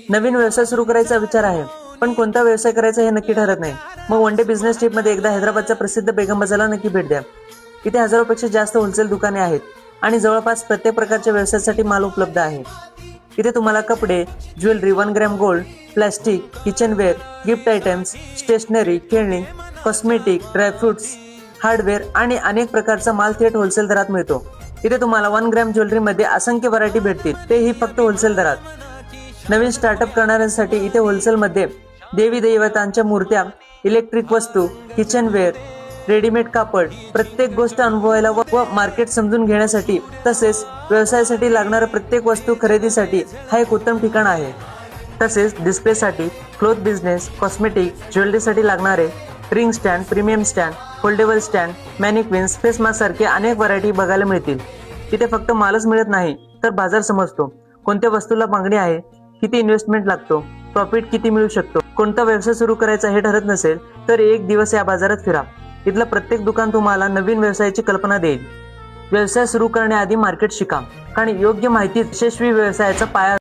नवीन व्यवसाय सुरू करायचा विचार आहे, पण कोणता व्यवसाय करायचा हे नक्की ठरत नाही. मग वन डे बिझनेस ट्रिप मध्ये एकदा हैदराबादच्या प्रसिद्ध बेगम बाजारला नक्की भेट द्या. इथे हजारोपेक्षा जास्त होलसेल दुकाने आहेत आणि जवळपास प्रत्येक प्रकारच्या व्यवसायासाठी माल उपलब्ध आहे. इथे तुम्हाला कपडे, jewellery, 1 gram gold, plastic, kitchenware, gift items, stationery, खेळणी, कॉस्मेटिक, ड्रायफ्रुट्स, हार्डवेअर आणि अनेक प्रकारचा माल थेट होलसेल दरात मिळतो. इथे तुम्हाला 1 ग्रॅम ज्वेलरीमध्ये असंख्य व्हरायटी भेटतील, तेही फक्त होलसेल दरात. नवीन स्टार्टअप करणाऱ्यांसाठी इथे होलसेलमध्ये देवी देवतांच्या मूर्त्या, इलेक्ट्रिक वस्तू, किचनवेअर, रेडीमेड कापड, प्रत्येक गोष्ट अनुभवायला व मार्केट समजून घेण्यासाठी तसेच व्यवसायासाठी लागणाऱ्या प्रत्येक वस्तू खरेदीसाठी हा एक उत्तम ठिकाण आहे. तसेच डिस्प्लेसाठी, क्लोथ बिझनेस, कॉस्मेटिक, ज्वेलरीसाठी लागणारे ring stand, premium stand, foldable stand, mannequins, face mask सारखे अनेक व्हरायटी बघायला मिळतील. इथे फक्त मालच मिळत नाही तर बाजार समजतो. कोणत्या वस्तूला मागणी आहे, किती इन्व्हेस्टमेंट लागतो, प्रॉफिट किती मिळू शकतो, कोणता व्यवसाय सुरू करायचा हे ठरत नसेल तर एक दिवस या बाजारात फिरा. इथलं प्रत्येक दुकान तुम्हाला नवीन व्यवसायाची कल्पना देईल. व्यवसाय सुरू करण्याआधी मार्केट शिका, कारण योग्य माहिती यशस्वी व्यवसायाचा पाया